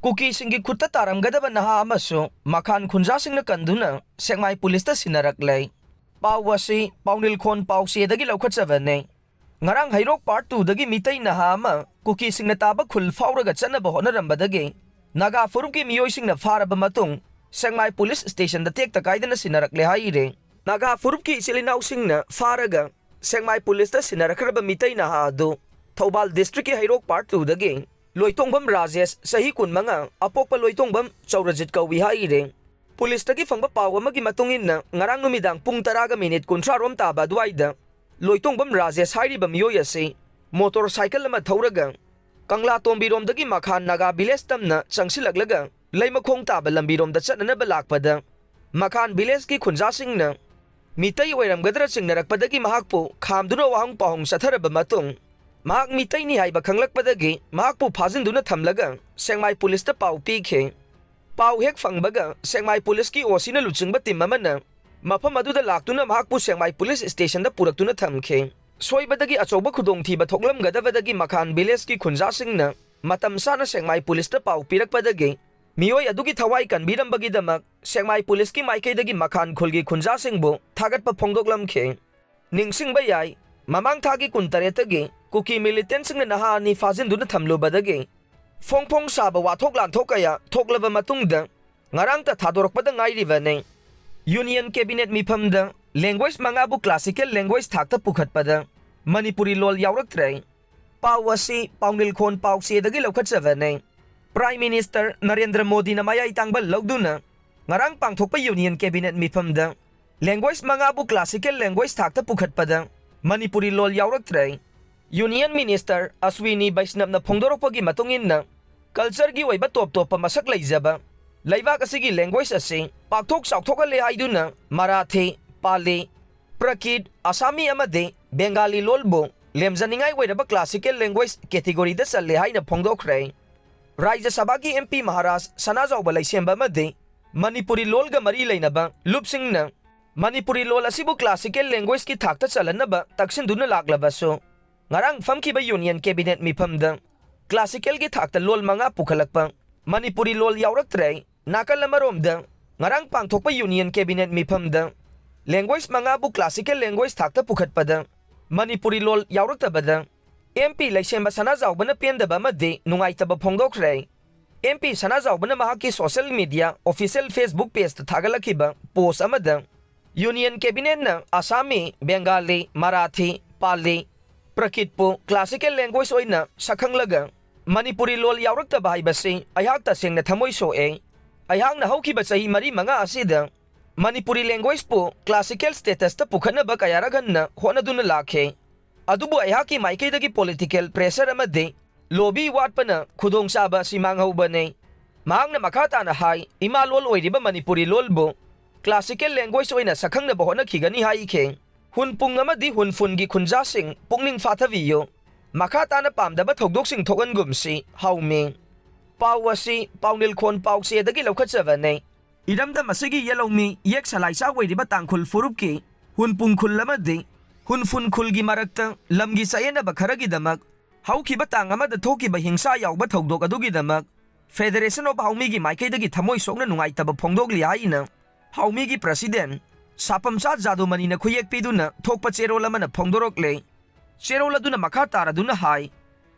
Kukisingi Khutta Taramgadaba Naha Amasu Makhan Khunjasingna Kanduna Sekmai Police Sinnarakle Pawasi Paunil Khon Pausi dagi Lokachavane Ngarang Hairok Part 2 dagi Mitai Naha Ama Kukisinga Taba Khul Fauraga Chanaba Honorambadagi Naga Furuki Mioising na Faraba Matung Sekmai Police Station the Take the Kaidana Sinnarakle Haire Naga Furuki Silinau Singna Faraga Sekmai Police Sinnarakaba Mitai Naha do Taubal District Hairok Part 2 dagi Loitongbam Rajesh Sahi Kun Manga Apopa Loitongbam Chaurajit Kawi Haire Police Taki Fangba Pawa Magi Matungin na Ngarang Numidang Pung Taraga Minute Kuntra Rom Taba Dwaida Loitongbam Rajesh Hairi Bamyoyase Motorcycle Lama Tauraga Kangla Tombirom Dagi Makhan Naga Bilestam na Changsilaglaga Laimakong Taba Lambirom da Chatana Balakpada Makhan Bileski Khunjasingna Mitai Wairam Gadra Sinnarakpadagi Mahakpo Khamduna Wahang Pahong Sataraba Matung Mahak Mitai ni Haiba Kanglakpadagi Mahakpo Pazinduna Thamlaga Sekmai Police ta Pau Pike Pau Hek Fangbaga Sekmai Police ki Osina Luchingba Timamana Mapam Aduda Laktuna Mahakpo Sekmai Police Station da Puraktuna Thamke Soibadagi Achoba Khudong Thiba Thoklam Gadavadagi Makhan Bileski Khunjasingna Matam Sana Sekmai Police ta Pau Pirakpadagi Miyoi Adugi Thawai Kanbirambagi Damak Sekmai Police ki Maikaidagi Makhan Khulgi Khunjasingbu Thagatpa Phongdoklamke Ningsingba Yai Mamang Thagi Kuntaretagi Kuki militants ng Naha ni Fazinduna Thamlubadagi Fongpong Saba Watok Lantokaya Toklava Matungda Ngarang ta Thadorok Pada Ngairivane Union Cabinet Mipamda Language Mangabu Classical Language Thakta Pukhat Pada Manipuri Lol Yaurak Tray Pawasi Paunil Khon Pausi Dagi Lokatsavane Prime Minister Narendra Modi na Maya Itangbal Logduna Ngarang Pangthokpa Union Cabinet Mipamda Language Mangabu Classical Language Thakta Pukhat Pada Manipuri Lol Yaurak Tray Union Minister Aswini Baisnab na Phongdorokpagi matungin na culture gi oiba top masak laijaba laibak asigi language ase pakthok saukthok le haiduna Marathi Pali Prakit Asami amade Bengali lolbo lemjaningai oiraba classical language category da salle haina phongdokre Rajya Sabha ki MP Maharaj Sanajauba laisemba amade Manipuri lol ga mari leinaba lupsingna Manipuri lol asibu classical language ki thakta chalanaba taksinduna laklabaso Ngarang famkiba Union Cabinet Mipamda Classical gi thakta lol manga pukhalakpa Manipuri lol yaurak tray nakal lamaromda Ngarang pangthokpa Union Cabinet Mipamda Language manga bu classical language thakta pukhatpada Manipuri lol yaurak tabada MP Laisemba Sanajaubana pendaba made nungaitaba phongdokre MP Sanajaubana mahaki social media official Facebook page ta thagalakiba post amada Union Cabinet na Asami Bengali Marathi Pali Prakitpo classical language oina sakhanglaga Manipuri lol yaurakta bahai basi ayhak ta sengna thamoi so ayhak na haukiba chahi mari manga asida Manipuri language po classical status ta pukhana ba kayaragan na honaduna lakhe adubu ayhaki maikeidagi political pressure amade lobby watpana khudong saba simanghau bane mahangna makhata na hai ima lol oiriba Manipuri lolbo classical language oina sakhangna bahona khigani hai khe Hunpung amadi hunfungi Khunjasing pungning fathaviyo Makata na pamdaba thogdoksing thogan gumsi haume Pawasi Paunil Khon Pausi dagi Lokatsavane Idamda masigi yelongmi yek salaisa weriba tangkhul furupki Hunpung khul lamadi Hunfun khulgi marakta lamgi sayena bakharagi damak Haukiba tangamada thokiba hingsa yauba thogdok adugi damak Federation of Haumigi Maikaidagi thamoi sokna nungaitaba phongdokli haina Haumigi President Sapamsa Jadumani na Kuyek Piduna, Tokpa Cherolamana Pongdorokle, Cheroladuna Makataraduna Hai,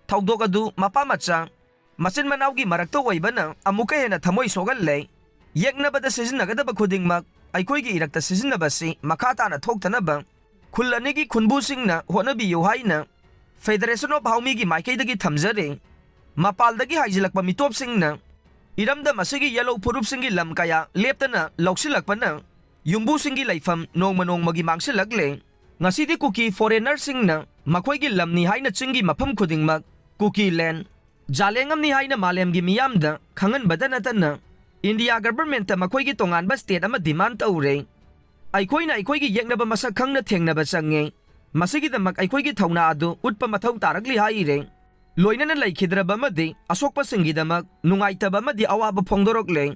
Taudogadu, Mapamacha, Masin Manaugi Marakto Waibana, Amukahena Tamoi Sogale, Yaknaba the season Nagadaba Kudingmak, Aikoigi Irak the season Nabasi, Makatana Toktanaba, Kulanigi Kunbusingna, Honabi Yohaina, Federation of Haumigi Maikaidagi Tamzare, Mapaldagi Hajilakpa Mitop Singna, Iramda Masigi Yellow Purupsingi Lamkaya, Leptana, Loksilakpana, Yumbu singi laifam nong manong magi mangsilagle ngasidi kuki foreigner singna makoigi lamni haina chingi mafam khudingmak kuki land jalengam ni haina malemgi miyamda khangan badanatana India government ta makoigi tonganba state ama demand taure aikoina aikoigi yeknaba masak khangna thengnaba change masigi damak aikoigi thauna adu utpa mathau tarakli haire loinana laikhidraba made asokpa singi damak nungaitaba madi awaba phongdorokle